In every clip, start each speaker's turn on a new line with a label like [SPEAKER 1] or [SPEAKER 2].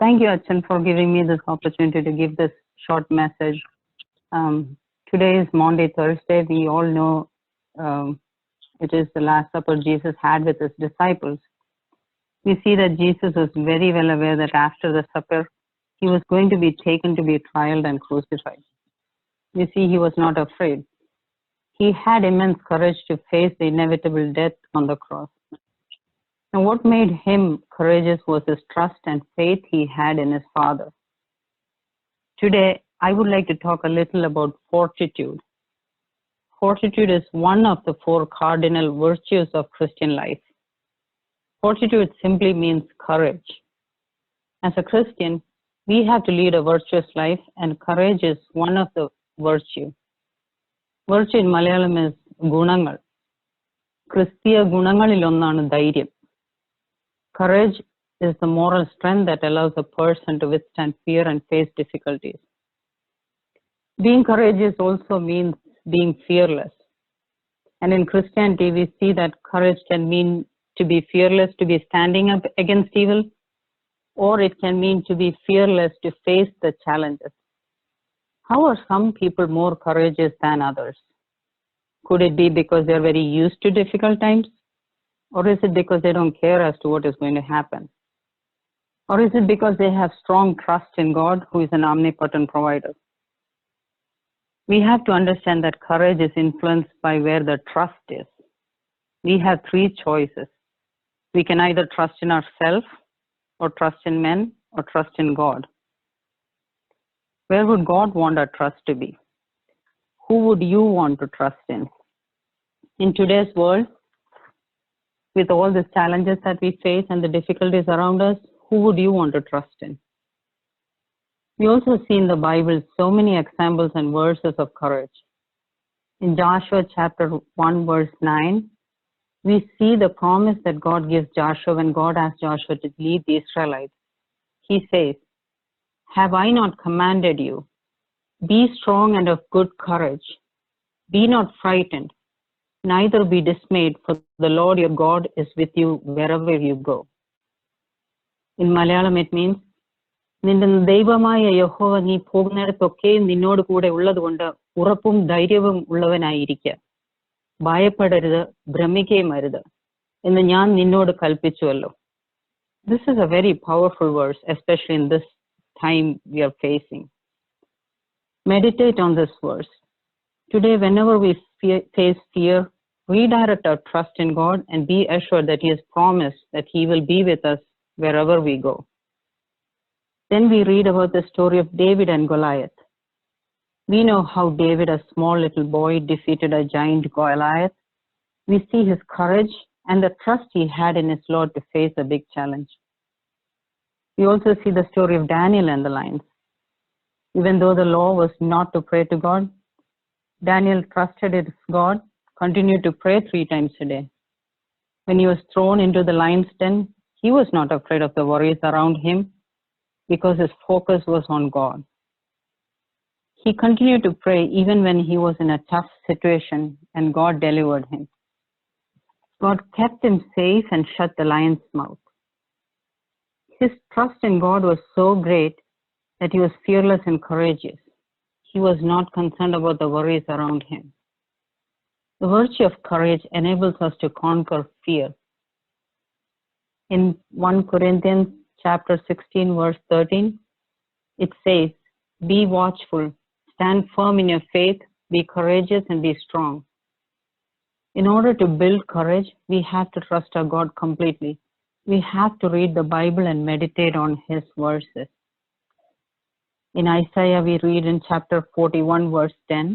[SPEAKER 1] Thank you, Achan, for giving me this opportunity to give this short message. Today is Monday, Thursday. We all know it is the Last Supper Jesus had with his disciples. We see that Jesus was very well aware that after the supper, he was going to be taken to be trialed and crucified. We see he was not afraid. He had immense courage to face the inevitable death on the cross. And what made him courageous was his trust and faith he had in his Father. Today, I would like to talk a little about fortitude. Fortitude is one of the four cardinal virtues of Christian life. Fortitude simply means courage. As a Christian, we have to lead a virtuous life, and courage is one of the virtue. Virtue in Malayalam is ഗുണങ്ങൾ. ക്രിസ്തീയ ഗുണങ്ങളിൽ ഒന്നാണ് ധൈര്യം. Courage is the moral strength that allows a person to withstand fear and face difficulties. Being courageous also means being fearless. And in Christianity, we see that courage can mean to be fearless, to be standing up against evil, or it can mean to be fearless to face the challenges. How are some people more courageous than others? Could it be because they're very used to difficult times? Or is it because they don't care as to what is going to happen? Or is it because they have strong trust in God, who is an omnipotent provider? We have to understand that courage is influenced by where the trust is. We have three choices. We can either trust in ourselves, or trust in men, or trust in God. Where would God want our trust to be? Who would you want to trust in? In today's world, with all the challenges that we face and the difficulties around us, who would you want to trust in? We also see in the Bible so many examples and verses of courage. In Joshua chapter 1 verse 9, we see the promise that God gives Joshua when God asked Joshua to lead the Israelites. He says, "Have I not commanded you? Be strong and of good courage. Be not frightened, neither be dismayed, for the Lord your God is with you wherever you go." In Malayalam it means, നിന്റെ ദൈവമായ യഹോവ നീ പോകുന്നിടത്തൊക്കെ നിന്നോട് കൂടെ ഉള്ളതുകൊണ്ട് ഉറപ്പും ധൈര്യവും ഉള്ളവനായിരിക്കുക. ഭയപ്പെടരുത്, ഭ്രമിക്കുകയും അരുത് എന്ന് ഞാൻ നിന്നോട് കൽപ്പിച്ചുവല്ലോ. This is a very powerful verse, especially in this time we are facing. Meditate on this verse. Today, whenever we face fear, redirect our trust in God and be assured that He has promised that He will be with us wherever we go. Then we read about the story of David and Goliath. We know how David, a small little boy, defeated a giant Goliath. We see his courage and the trust he had in his Lord to face a big challenge. We also see the story of Daniel and the lions. Even though the law was not to pray to God, Daniel trusted his God, continued to pray 3 times a day. When he was thrown into the lion's den, he was not afraid of the worries around him because his focus was on God. He continued to pray even when he was in a tough situation, and God delivered him. God kept him safe and shut the lion's mouth. His trust in God was so great that he was fearless and courageous. He was not concerned about the worries around him. The virtue of courage enables us to conquer fear. In 1 Corinthians chapter 16 verse 13, it says, "Be watchful, stand firm in your faith, be courageous and be strong." In order to build courage, we have to trust our God completely. We have to read the Bible and meditate on His verses. In Isaiah, we read in chapter 41, verse 10,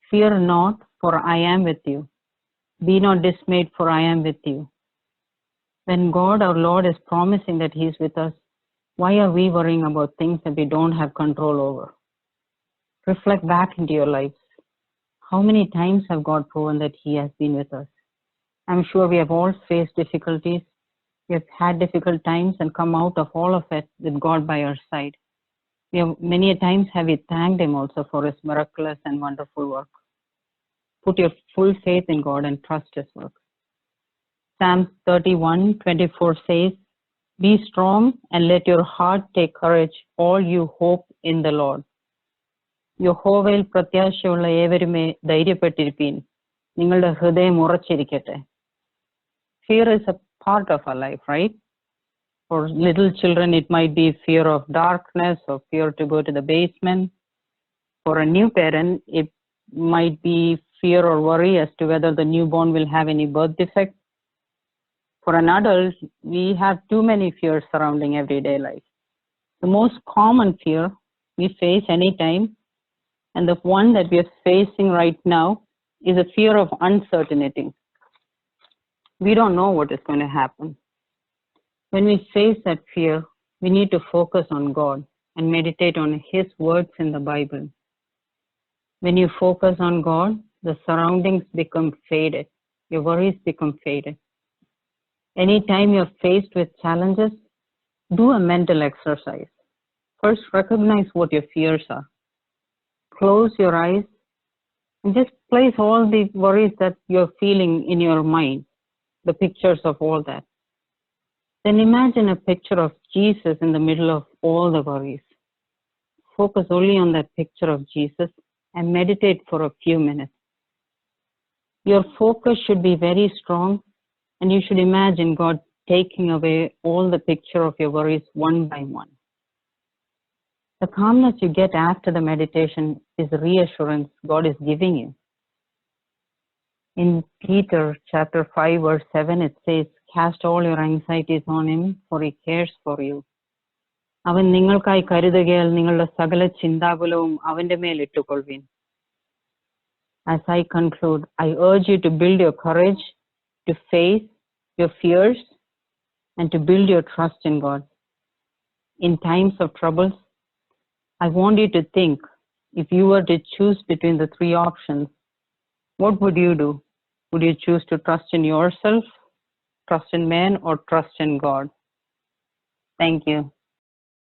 [SPEAKER 1] "Fear not, for I am with you. Be not dismayed, for I am with you." When God, our Lord, is promising that He is with us, why are we worrying about things that we don't have control over? Reflect back into your lives. How many times have God proven that He has been with us? I'm sure we have all faced difficulties. We have had difficult times and come out of all of it with God by our side. We have many times have we thanked Him also for His miraculous and wonderful work. Put your full faith in God and trust His work. Psalm 31:24 says, Be strong and let your heart take courage, all you hope in the Lord. യഹോവയിൽ പ്രത്യാശയുള്ള ഏവരുമേ ധൈര്യപ്പെട്ടിരിപ്പീൻ, നിങ്ങളുടെ ഹൃദയം ഉറച്ചിരിക്കട്ടെ. Fear is a part of our life, right? For little children, it might be fear of darkness or fear to go to the basement. For a new parent, it might be fear or worry as to whether the newborn will have any birth defect. For an adult, we have too many fears surrounding everyday life. The most common fear we face anytime, and the one that we are facing right now, is a fear of uncertainty. We don't know what is going to happen. When we face that fear, we need to focus on God and meditate on His words in the Bible. When you focus on God, the surroundings become faded. Your worries become faded. Anytime you're faced with challenges, do a mental exercise. First, recognize what your fears are. Close your eyes and just place all the worries that you're feeling in your mind, the pictures of all that. Then imagine a picture of Jesus in the middle of all the worries. Focus only on that picture of Jesus and meditate for a few minutes. Your focus should be very strong, and you should imagine God taking away all the picture of your worries one by one. The calmness you get after the meditation is the reassurance God is giving you. In Peter chapter 5 verse 7, it says, "Cast all your anxieties on Him, for He cares for you." അവൻ നിങ്ങൾക്കായി കരുതുകയാൽ നിങ്ങളുടെ സകല ചിന്താകുലവും അവന്റെ മേൽ ഇട്ടുകൊള്ളുവിൻ. As I conclude, I urge you to build your courage, to face your fears, and to build your trust in God. In times of troubles, I want you to think, if you were to choose between the three options, what would you do? Would you choose to trust in yourself, trust in man, or trust in God? Thank you.